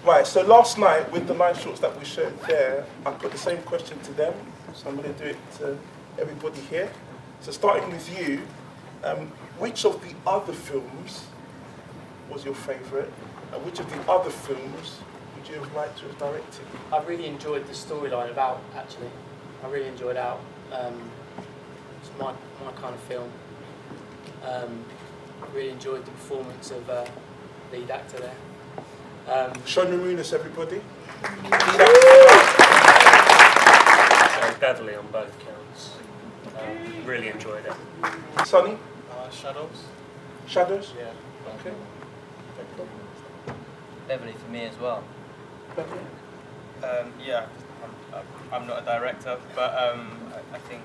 Right, so last night with the 9 shorts that we showed there, I put the same question to them, so I'm going to do it to everybody here. So starting with you, which of the other films was your favourite, and which of the other films would you have liked to have directed? I really enjoyed the storyline of Out, actually. I really enjoyed Out. It's my kind of film. I really enjoyed the performance of lead actor there. Sean Ramunis, everybody. So Beverley on both counts. Really enjoyed it. Sonny? Shadows. Shadows? Yeah. Okay. Beverley for me as well. Beverley? Yeah, I'm not a director, but I think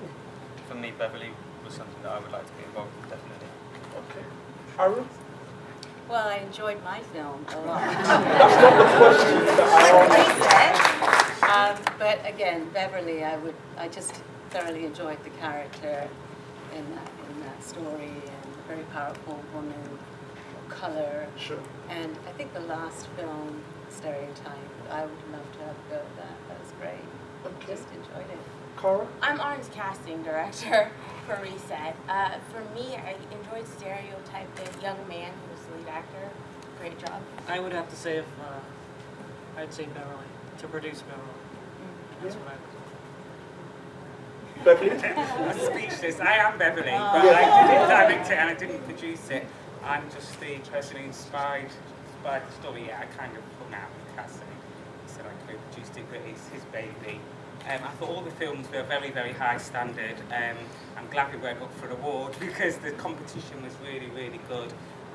for me Beverley was something that I would like to be involved in, definitely. Okay. Arun? Well, I enjoyed my film a lot. That's not the question that I asked. But again, Beverley, I just thoroughly enjoyed the character in that story, and a very powerful woman of colour. Sure. And I think the last film, Stereotype, I would love to have a go at that. That was great. Okay. Just enjoyed it. Cara? I'm Arun's casting director for Reset. For me, I enjoyed Stereotype, the young man who was the lead actor. Great job. I would have to say I'd say Beverley, to produce Beverley. That's what I would. Beverley? I'm speechless. I am Beverley, but I didn't direct it and I didn't produce it. I'm just the person who inspired the story. Yeah, I kind of hung out with Cassidy. He said I co-produced it, but it's his baby. I thought all the films were very, very high standard. I'm glad we went up for an award because the competition was really, really good.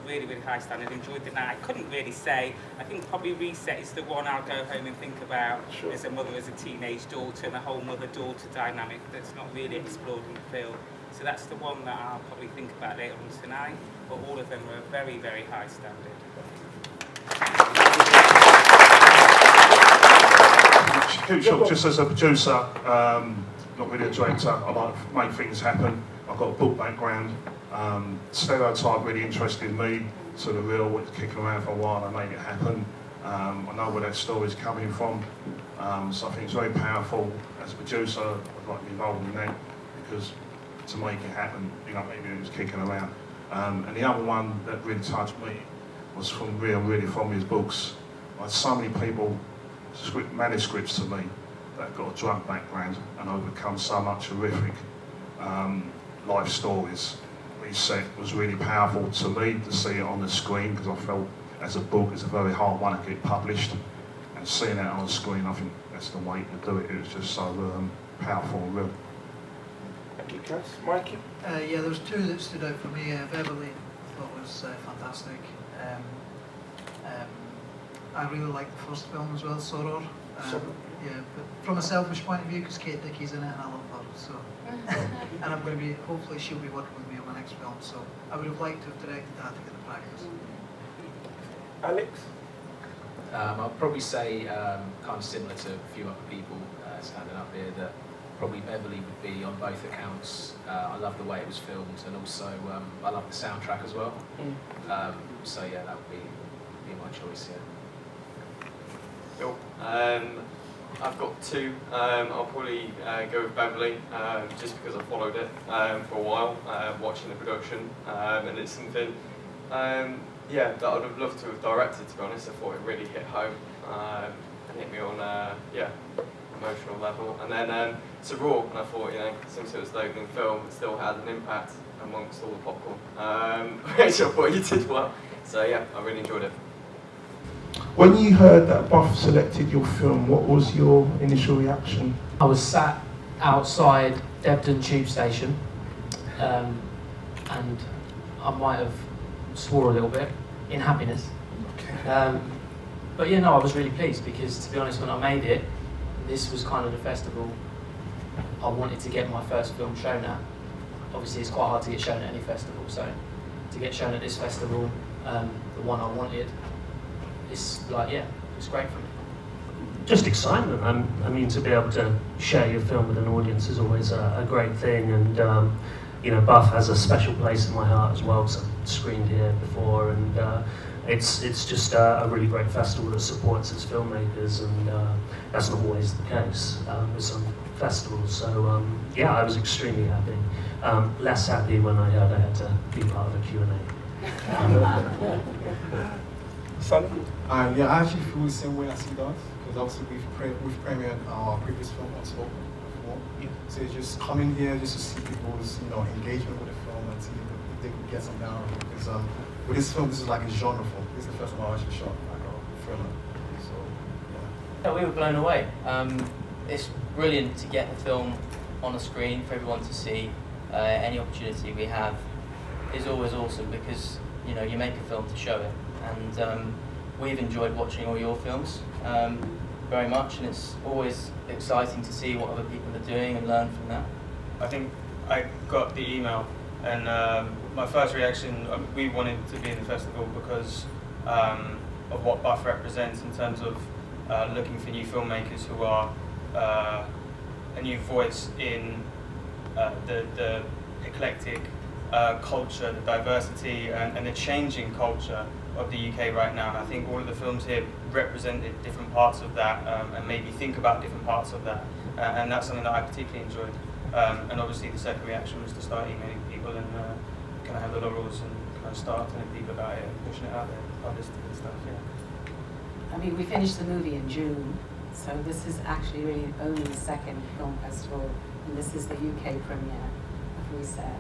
Really, really high standard. Enjoyed the night. I couldn't really say. I think probably Reset is the one I'll go home and think about Sure. as a mother, as a teenage daughter, and the whole mother-daughter dynamic that's not really explored in the film. So that's the one that I'll probably think about later on tonight. But all of them were very, very high standard. Just as a producer, not really a director, I like to make things happen. I've got a book background. Stereotype really interested me to the real, it's kicking around for a while, I made it happen. I know where that story's coming from, so I think it's very powerful. As a producer, I'd like to be involved in that because to make it happen, you know, maybe it was kicking around. And the other one that really touched me was really from his books. I had so many people script manuscripts to me that got a drug background and overcome so much horrific life stories. Reset was really powerful to me to see it on the screen because I felt as a book it's a very hard one to get published, and seeing it on the screen I think that's the way to do it. It was just so powerful and real. Thank you, Cass. Mikey? Yeah, there was two that stood out for me. Beverley I thought was fantastic. I really liked the first film as well, Soror. Yeah, but from a selfish point of view, because Kate Dickie's in it and I love her, so. And I'm going to be, hopefully she'll be working with me on my next film, so I would have liked to have directed that to get the practice. Alex? I'll probably say, kind of similar to a few other people standing up here, that probably Beverley would be on both accounts. I love the way it was filmed, and also I love the soundtrack as well. So yeah, that would be my choice, yeah. Cool. I've got two. I'll probably go with Beverley, just because I followed it for a while, watching the production, and it's something, yeah, that I'd have loved to have directed. To be honest, I thought it really hit home and hit me on, yeah, emotional level. And then Soror, and I thought, you know, since it was the opening film, it still had an impact amongst all the popcorn, which I thought you did well. So yeah, I really enjoyed it. When you heard that Buff selected your film, what was your initial reaction? I was sat outside Debden tube station, and I might have swore a little bit in happiness. But yeah, no, I was really pleased because, to be honest, when I made it, this was kind of the festival I wanted to get my first film shown at. Obviously, it's quite hard to get shown at any festival, so to get shown at this festival, the one I wanted, it's like, yeah, it's great for me. Just excitement. I mean, to be able to share your film with an audience is always a great thing, and you know, Buff has a special place in my heart as well, because I've screened here before, and it's just a really great festival that supports its filmmakers, and that's not always the case with some festivals. So yeah, I was extremely happy. Less happy when I heard I had to be part of a Q&A. Sonny? Yeah, I actually feel the same way as he does, because obviously we've premiered our previous film Unspoken before. So it's just coming here just to see people's engagement with the film and see if they can get something out of it. Because with this film, this is like a genre film. This is the first time I actually shot like a thriller. So yeah, we were blown away. It's brilliant to get the film on a screen for everyone to see. Any opportunity we have is always awesome, because you make a film to show it, and we've enjoyed watching all your films very much, and it's always exciting to see what other people are doing and learn from that. I think I got the email, and my first reaction, we wanted to be in the festival because of what Buff represents in terms of looking for new filmmakers who are a new voice in the eclectic culture, the diversity, and the changing culture of the UK right now. And I think all of the films here represented different parts of that, and made me think about different parts of that. And that's something that I particularly enjoyed. And obviously the second reaction was to start emailing people and kind of have the laurels and kind of start telling people about it and pushing it out there, publicity and stuff, yeah. I mean, we finished the movie in June, so this is actually really only the second film festival, and this is the UK premiere of Reset.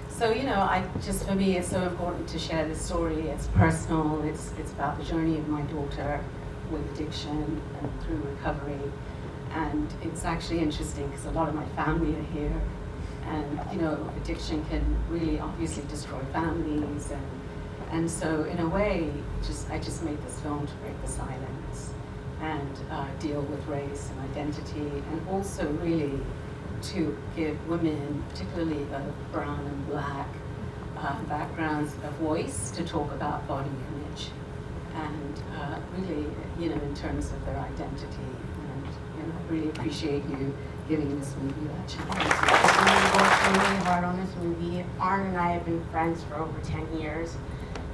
So, for me, it's so important to share this story. It's personal, it's about the journey of my daughter with addiction and through recovery. And it's actually interesting because a lot of my family are here, and addiction can really obviously destroy families, and so in a way, I just made this film to break the silence and deal with race and identity, and also really to give women, particularly of brown and black backgrounds, a voice to talk about body image, and really, in terms of their identity. And I really appreciate you giving this movie that chance. We worked really hard on this movie. Arun and I have been friends for over 10 years,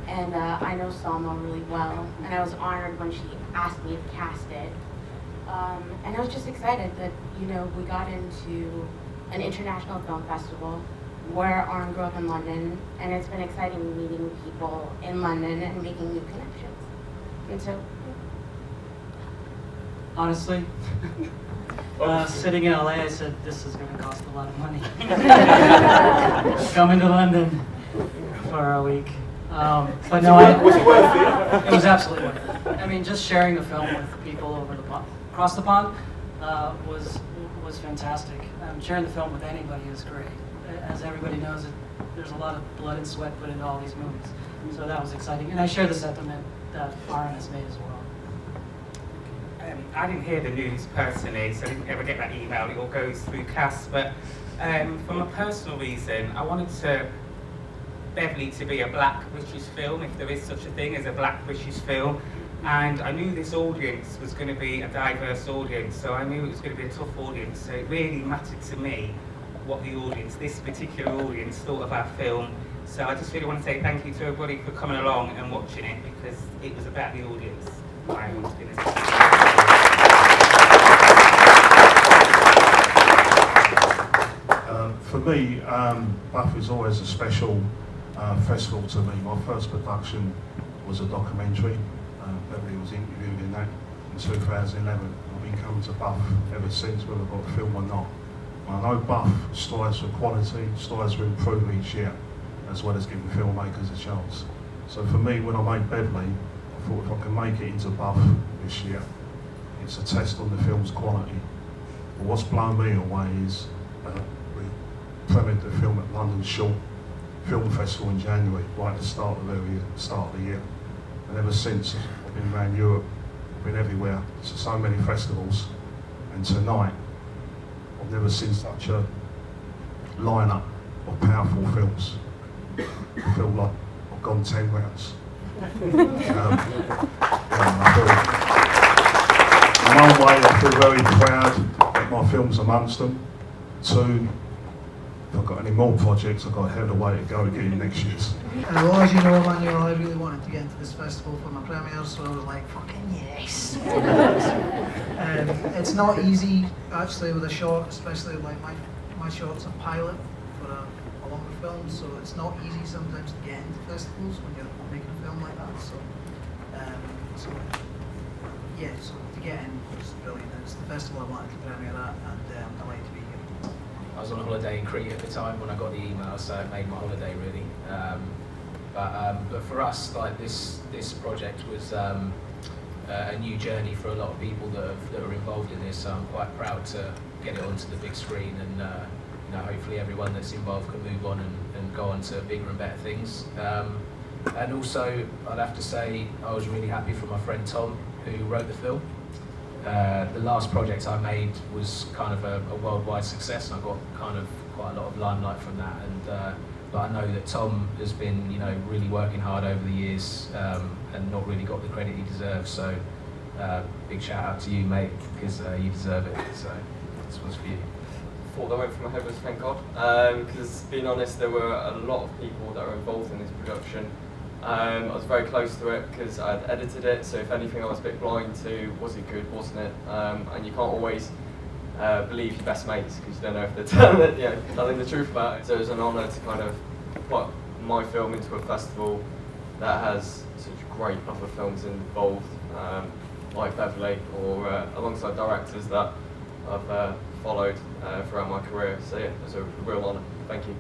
and I know Salma really well, and I was honored when she asked me to cast it. And I was just excited that, we got into an international film festival where Arun grew up in London, and it's been exciting meeting people in London and making new connections. And so, honestly, sitting in LA, I said, this is going to cost a lot of money. Coming to London for a week. But no, was it worth it? It was absolutely worth it. I mean, just sharing the film with people across the pond was fantastic. Sharing the film with anybody is great. As everybody knows, there's a lot of blood and sweat put into all these movies. So that was exciting. And I share the sentiment that Arun has made as well. I didn't hear the news personally, so I didn't ever get that email. It all goes through CAS. But from a personal reason, I wanted Beverley to be a black British film, if there is such a thing as a black British film. And I knew this audience was going to be a diverse audience, so I knew it was going to be a tough audience. So it really mattered to me what the audience, this particular audience, thought of our film. So I just really want to say thank you to everybody for coming along and watching it, because it was about the audience. I wanted to For me, Buff is always a special festival to me. My first production was a documentary. Beverley was interviewed in that in 2011. I've been coming to Buff ever since, whether I've got the film or not. I know Buff strives for quality, strives to improve each year, as well as giving filmmakers a chance. So for me, when I made Beverley, I thought if I can make it into Buff this year, it's a test on the film's quality. But what's blown me away is we premiered the film at London Short Film Festival in January, right at the start of the year. And ever since, I've been around Europe, I've been everywhere, to so many festivals. And tonight, I've never seen such a lineup of powerful films. I feel like I've gone 10 rounds. In one way, I feel very proud that my film's amongst them. Two, if I've got any more projects, I've got a hell of a way to go again next year. Well, as you know, Emmanuel, I really wanted to get into this festival for my premiere, so I was like, fucking yes! It's not easy, actually, with a short, especially like my short's a pilot for a longer film, so it's not easy sometimes to get into festivals when you're making a film like that. So to get in was brilliant. It's the festival I wanted to premiere at, and I like to be here. I was on a holiday in Crete at the time when I got the email, so it made my holiday really. But for us, like this project was a new journey for a lot of people that are involved in this. So I'm quite proud to get it onto the big screen, and hopefully everyone that's involved can move on and go on to bigger and better things. And also, I'd have to say I was really happy for my friend Tom, who wrote the film. The last project I made was kind of a worldwide success, and I got kind of quite a lot of limelight from that. But I know that Tom has been, really working hard over the years and not really got the credit he deserves. So big shout out to you, mate, because you deserve it. So this one's for you. Thought that went through my head was thank God, because being honest, there were a lot of people that were involved in this production. I was very close to it because I'd edited it, so if anything I was a bit blind to, was it good, wasn't it? And you can't always believe your best mates because you don't know if they're telling the truth about it. So it was an honour to kind of put my film into a festival that has such great other films involved, like Beverley, or alongside directors that I've followed throughout my career. So yeah, it was a real honour. Thank you.